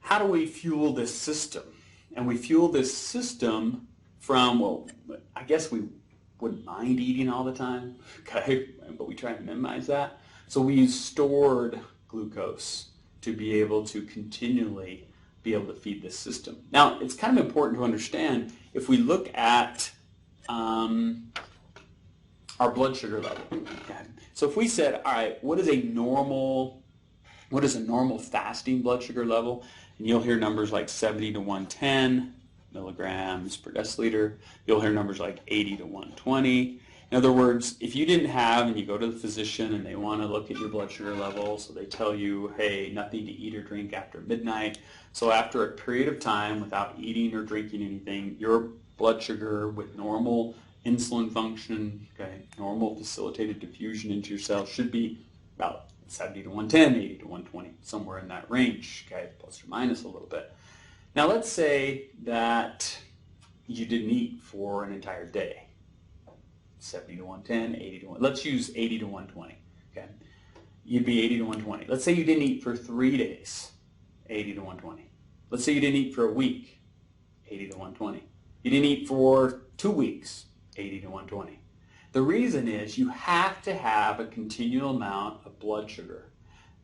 how do we fuel this system? And we fuel this system from, well, I guess we wouldn't mind eating all the time, okay, but we try to minimize that. So we use stored glucose to be able to continually be able to feed this system. Now, it's kind of important to understand, if we look at our blood sugar level. Okay. So if we said, all right, what is a normal fasting blood sugar level? And you'll hear numbers like 70 to 110 milligrams per deciliter. You'll hear numbers like 80 to 120. In other words, if you didn't have, and you go to the physician and they want to look at your blood sugar level, so they tell you, hey, nothing to eat or drink after midnight. So after a period of time without eating or drinking anything, your blood sugar with normal insulin function, okay, normal facilitated diffusion into your cells should be about 70 to 110, 80 to 120, somewhere in that range, okay, plus or minus a little bit. Now let's say that you didn't eat for an entire day. 70 to 110, 80 to 1. Let's use 80 to 120. Okay, you'd be 80 to 120. Let's say you didn't eat for 3 days, 80 to 120. Let's say you didn't eat for a week, 80 to 120. You didn't eat for 2 weeks, 80 to 120. The reason is you have to have a continual amount of blood sugar.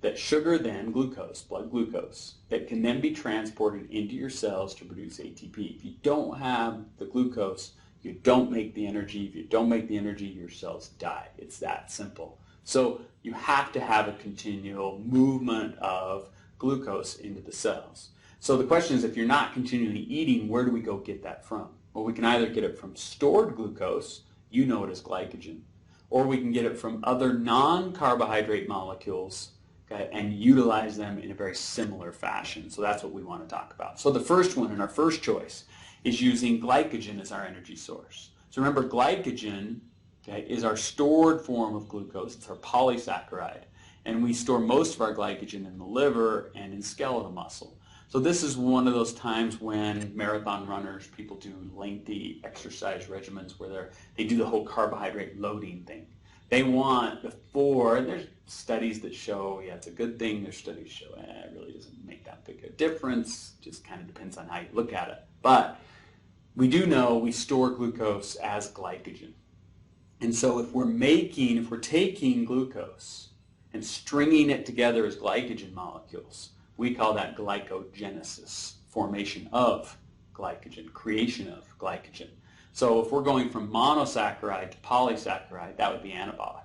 That sugar then, glucose, blood glucose, that can then be transported into your cells to produce ATP. If you don't have the glucose, you don't make the energy. If you don't make the energy, your cells die. It's that simple. So you have to have a continual movement of glucose into the cells. So the question is, if you're not continually eating, where do we go get that from? Well, we can either get it from stored glucose, you know it as glycogen, or we can get it from other non-carbohydrate molecules, okay, and utilize them in a very similar fashion. So that's what we want to talk about. So the first one, and our first choice, is using glycogen as our energy source. So remember, glycogen, okay, is our stored form of glucose. It's our polysaccharide. And we store most of our glycogen in the liver and in skeletal muscle. So this is one of those times when marathon runners, people do lengthy exercise regimens where they do the whole carbohydrate loading thing. They want before, and there's studies that show, yeah, it's a good thing. There's studies show, it really doesn't make that big a difference. Just kind of depends on how you look at it. But we do know we store glucose as glycogen. And so if we're taking glucose and stringing it together as glycogen molecules, we call that glycogenesis, formation of glycogen, creation of glycogen. So if we're going from monosaccharide to polysaccharide, that would be anabolic.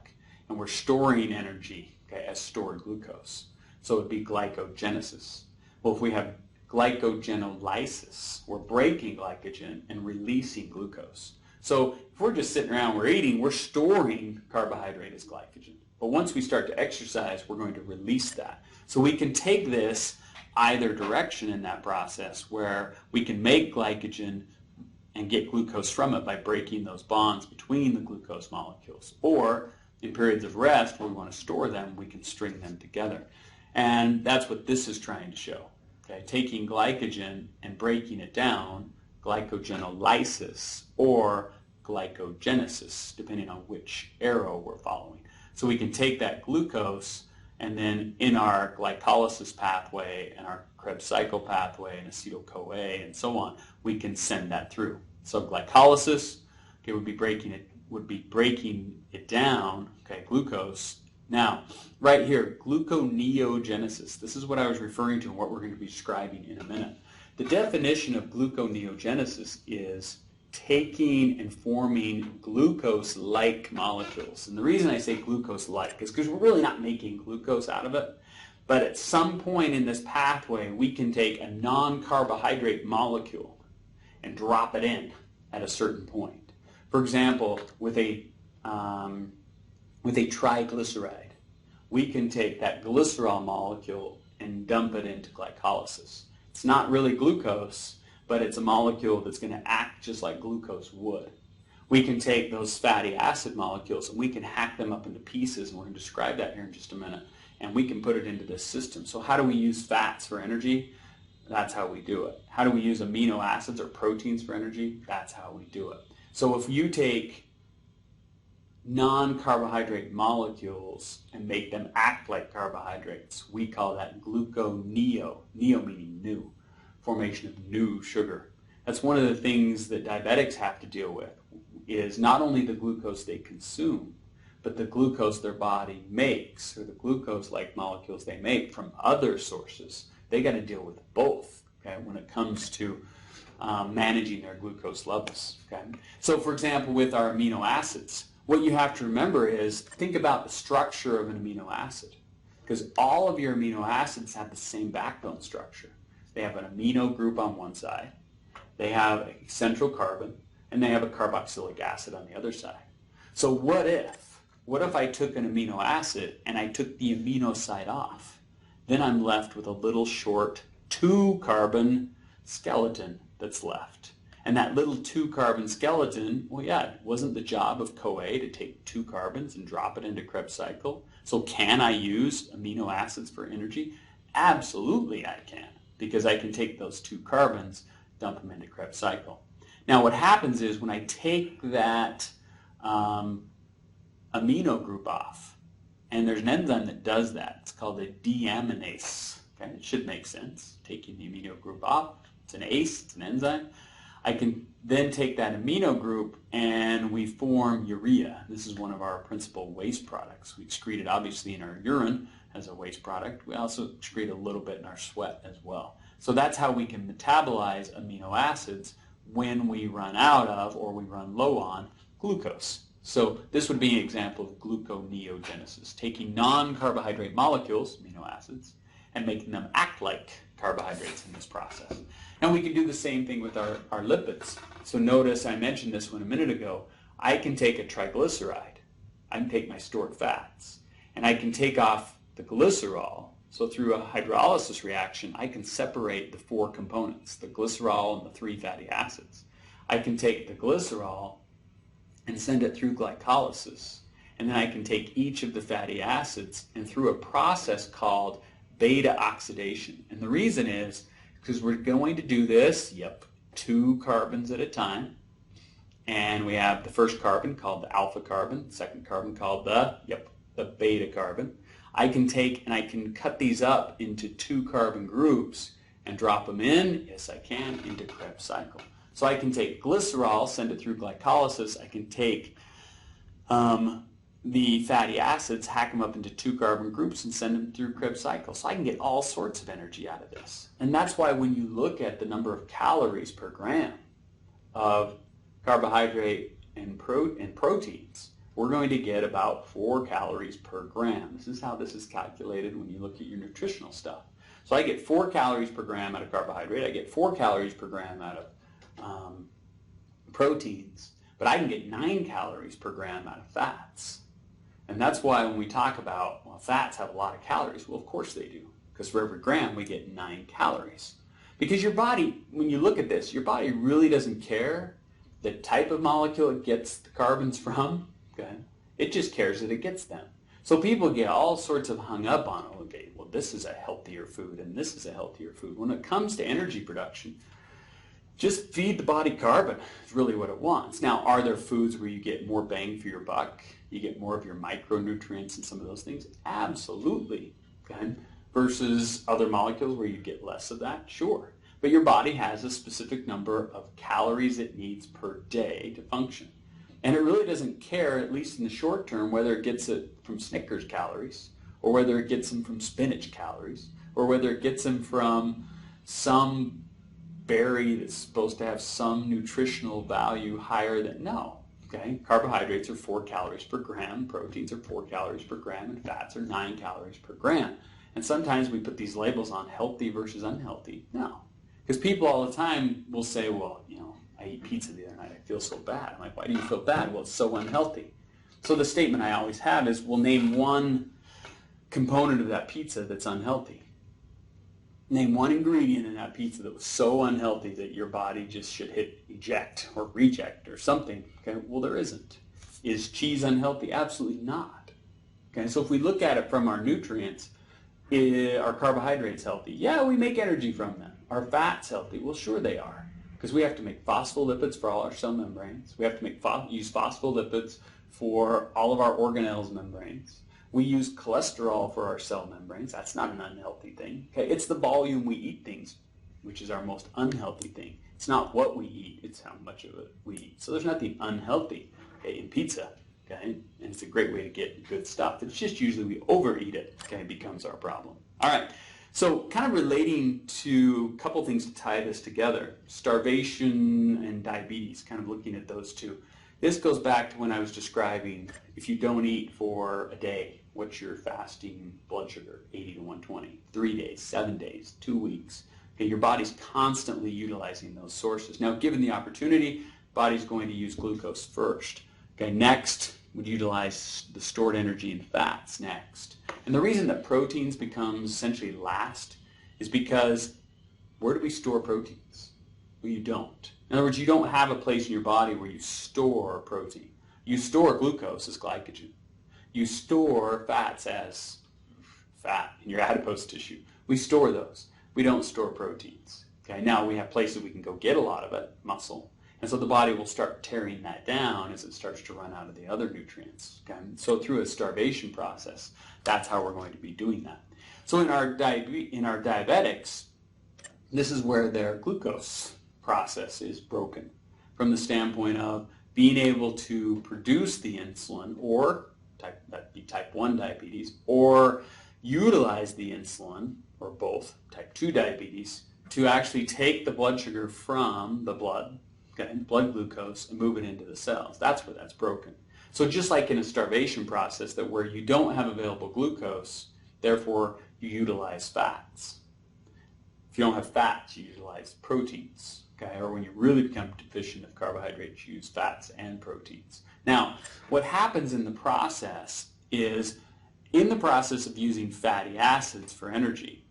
And we're storing energy, okay, as stored glucose. So it would be glycogenesis. Well, if we have glycogenolysis, we're breaking glycogen and releasing glucose. So if we're just sitting around, we're eating, we're storing carbohydrate as glycogen. But once we start to exercise, we're going to release that. So we can take this either direction in that process, where we can make glycogen and get glucose from it by breaking those bonds between the glucose molecules. Or in periods of rest where we want to store them, we can string them together. And that's what this is trying to show. Okay? Taking glycogen and breaking it down, glycogenolysis or glycogenesis, depending on which arrow we're following. So we can take that glucose, and then in our glycolysis pathway and our Krebs cycle pathway and acetyl-CoA and so on, we can send that through. So glycolysis, okay, would be breaking it down, okay, glucose. Now, right here, gluconeogenesis. This is what I was referring to and what we're going to be describing in a minute. The definition of gluconeogenesis is taking and forming glucose-like molecules. And the reason I say glucose-like is because we're really not making glucose out of it. But at some point in this pathway, we can take a non-carbohydrate molecule and drop it in at a certain point. For example, with a triglyceride, we can take that glycerol molecule and dump it into glycolysis. It's not really glucose, but it's a molecule that's going to act just like glucose would. We can take those fatty acid molecules and we can hack them up into pieces, and we're going to describe that here in just a minute, and we can put it into this system. So how do we use fats for energy? That's how we do it. How do we use amino acids or proteins for energy? That's how we do it. So if you take non-carbohydrate molecules and make them act like carbohydrates. We call that gluconeo, neo meaning new, formation of new sugar. That's one of the things that diabetics have to deal with, is not only the glucose they consume, but the glucose their body makes, or the glucose-like molecules they make from other sources. They got to deal with both, okay, when it comes to managing their glucose levels. Okay? So for example, with our amino acids, what you have to remember is think about the structure of an amino acid, because all of your amino acids have the same backbone structure. They have an amino group on one side, they have a central carbon, and they have a carboxylic acid on the other side. So what if I took an amino acid and I took the amino side off? Then I'm left with a little short 2-carbon skeleton that's left. And that little 2-carbon skeleton, well, yeah, it wasn't the job of CoA to take 2 carbons and drop it into Krebs cycle. So can I use amino acids for energy? Absolutely I can, because I can take those 2 carbons, dump them into Krebs cycle. Now what happens is when I take that amino group off, and there's an enzyme that does that, it's called a deaminase. Okay? It should make sense, taking the amino group off. It's an ACE, it's an enzyme. I can then take that amino group and we form urea. This is one of our principal waste products. We excrete it obviously in our urine as a waste product. We also excrete a little bit in our sweat as well. So that's how we can metabolize amino acids when we run out of or we run low on glucose. So this would be an example of gluconeogenesis, taking non-carbohydrate molecules, amino acids, and making them act like carbohydrates in this process. Now we can do the same thing with our lipids. So notice I mentioned this one a minute ago. I can take a triglyceride, I can take my stored fats, and I can take off the glycerol. So through a hydrolysis reaction, I can separate the 4 components, the glycerol and the 3 fatty acids. I can take the glycerol and send it through glycolysis. And then I can take each of the fatty acids and through a process called beta oxidation. And the reason is because we're going to do this, 2 carbons at a time. And we have the first carbon called the alpha carbon, second carbon called the beta carbon. I can take and I can cut these up into 2 carbon groups and drop them in, yes I can, into Krebs cycle. So I can take glycerol, send it through glycolysis. I can take the fatty acids, hack them up into 2 carbon groups and send them through Krebs cycle. So I can get all sorts of energy out of this. And that's why when you look at the number of calories per gram of carbohydrate and proteins, we're going to get about 4 calories per gram. This is how this is calculated when you look at your nutritional stuff. So I get 4 calories per gram out of carbohydrate. I get 4 calories per gram out of proteins. But I can get 9 calories per gram out of fats. And that's why when we talk about, well, fats have a lot of calories. Well, of course they do. Because for every gram, we get 9 calories. Because your body, when you look at this, your body really doesn't care the type of molecule it gets the carbons from. Okay? It just cares that it gets them. So people get all sorts of hung up on, okay, well, this is a healthier food and this is a healthier food. When it comes to energy production, just feed the body carbon is really what it wants. Now, are there foods where you get more bang for your buck? You get more of your micronutrients and some of those things? Absolutely. Okay? Versus other molecules where you get less of that? Sure. But your body has a specific number of calories it needs per day to function. And it really doesn't care, at least in the short term, whether it gets it from Snickers calories, or whether it gets them from spinach calories, or whether it gets them from some berry that's supposed to have some nutritional value higher than, no. Okay? Carbohydrates are 4 calories per gram, proteins are 4 calories per gram, and fats are 9 calories per gram. And sometimes we put these labels on healthy versus unhealthy. No. Because people all the time will say, well, you know, I ate pizza the other night, I feel so bad. I'm like, why do you feel bad? Well, it's so unhealthy. So the statement I always have is, well, name one component of that pizza that's unhealthy. Name one ingredient in that pizza that was so unhealthy that your body just should hit eject or reject or something. Okay, well, there isn't. Is cheese unhealthy? Absolutely not. Okay, so if we look at it from our nutrients, are carbohydrates healthy? Yeah, we make energy from them. Are fats healthy? Well, sure they are. Because we have to make phospholipids for all our cell membranes. We have to use phospholipids for all of our organelles membranes. We use cholesterol for our cell membranes. That's not an unhealthy thing. Okay, it's the volume we eat things, which is our most unhealthy thing. It's not what we eat, it's how much of it we eat. So there's nothing unhealthy, okay, in pizza, okay? And it's a great way to get good stuff. It's just usually we overeat it, okay, becomes our problem. All right, so kind of relating to a couple things to tie this together, starvation and diabetes, kind of looking at those two. This goes back to when I was describing if you don't eat for a day, what's your fasting blood sugar? 80 to 120, 3 days, 7 days, 2 weeks. Okay, your body's constantly utilizing those sources. Now, given the opportunity, body's going to use glucose first. Okay, next would utilize the stored energy in fats next. And the reason that proteins becomes essentially last is because where do we store proteins? Well, you don't. In other words, you don't have a place in your body where you store protein. You store glucose as glycogen. You store fats as fat in your adipose tissue. We store those. We don't store proteins. Okay, now we have places we can go get a lot of it, muscle, and so the body will start tearing that down as it starts to run out of the other nutrients. Okay? So through a starvation process, that's how we're going to be doing that. So in our diabetics, this is where their glucose process is broken from the standpoint of being able to produce the insulin, or that'd be type 1 diabetes, or utilize the insulin, or both, type 2 diabetes, to actually take the blood sugar from the blood, okay, blood glucose, and move it into the cells. That's where that's broken. So just like in a starvation process, that where you don't have available glucose, therefore you utilize fats. If you don't have fats, you utilize proteins. Okay, or when you really become deficient of carbohydrates, you use fats and proteins. Now, what happens in the process is, in the process of using fatty acids for energy,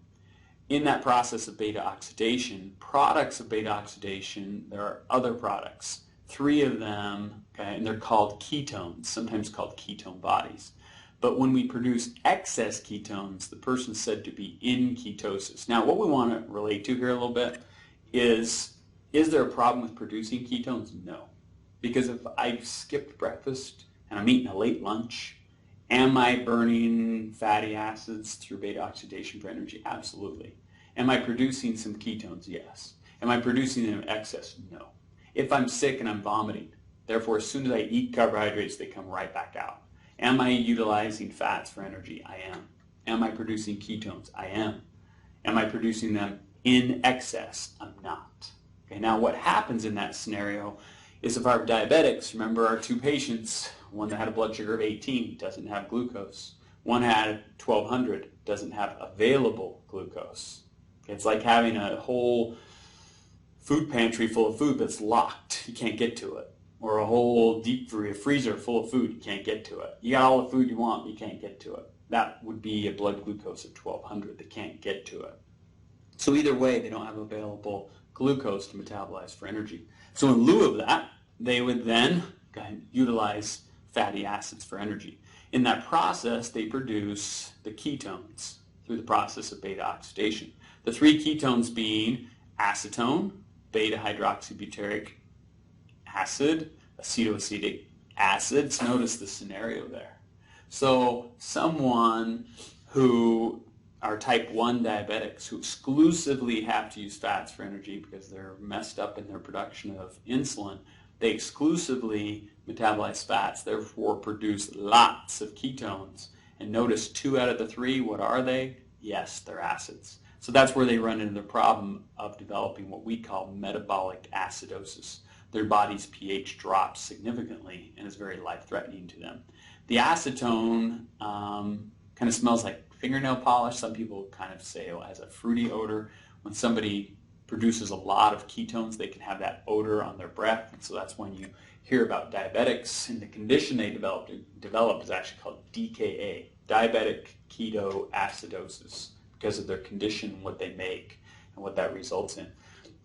in that process of beta oxidation, products of beta oxidation, there are other products, 3 of them, okay, and they're called ketones, sometimes called ketone bodies. But when we produce excess ketones, the person's said to be in ketosis. Now, what we want to relate to here a little bit is there a problem with producing ketones? No. Because if I skipped breakfast and I'm eating a late lunch, am I burning fatty acids through beta oxidation for energy? Absolutely. Am I producing some ketones? Yes. Am I producing them in excess? No. If I'm sick and I'm vomiting, therefore as soon as I eat carbohydrates, they come right back out. Am I utilizing fats for energy? I am. Am I producing ketones? I am. Am I producing them in excess? I'm not. Okay, now what happens in that scenario is if our diabetics, remember our 2 patients, one that had a blood sugar of 18 doesn't have glucose. One had 1200, doesn't have available glucose. It's like having a whole food pantry full of food that's locked. You can't get to it. Or a whole deep freezer full of food. You can't get to it. You got all the food you want, but you can't get to it. That would be a blood glucose of 1200. They can't get to it. So either way, they don't have available glucose to metabolize for energy. So in lieu of that, they would then utilize fatty acids for energy. In that process, they produce the ketones through the process of beta oxidation. The 3 ketones being acetone, beta-hydroxybutyric acid, acetoacetic acids. Notice the scenario there. So someone who are type 1 diabetics who exclusively have to use fats for energy because they're messed up in their production of insulin, they exclusively metabolize fats, therefore produce lots of ketones. And notice 2 out of the 3, what are they? Yes, they're acids. So that's where they run into the problem of developing what we call metabolic acidosis. Their body's pH drops significantly and is very life-threatening to them. The acetone kind of smells like fingernail polish. Some people kind of say it has a fruity odor. When somebody produces a lot of ketones, they can have that odor on their breath. And so that's when you hear about diabetics, and the condition they develop is actually called DKA, diabetic ketoacidosis, because of their condition, what they make, and what that results in.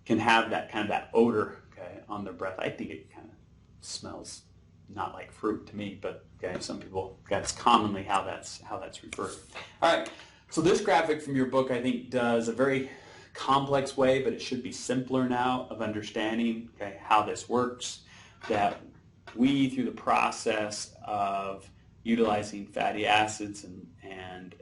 Can have that kind of that odor, okay, on their breath. I think it kind of smells not like fruit to me, but okay, some people, that's commonly how that's referred. All right, so this graphic from your book, I think, does a very complex way, but it should be simpler now of understanding, okay, how this works. That we, through the process of utilizing fatty acids and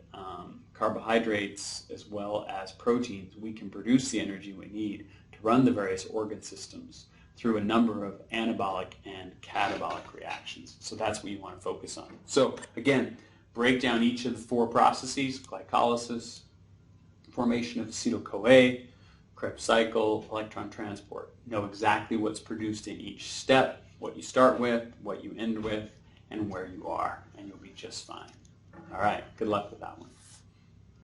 carbohydrates as well as proteins, we can produce the energy we need to run the various organ systems through a number of anabolic and catabolic reactions. So that's what you want to focus on. So again, break down each of the 4 processes: glycolysis, formation of acetyl-CoA, Krebs cycle, electron transport. Know exactly what's produced in each step, what you start with, what you end with, and where you are, and you'll be just fine. All right, good luck with that one.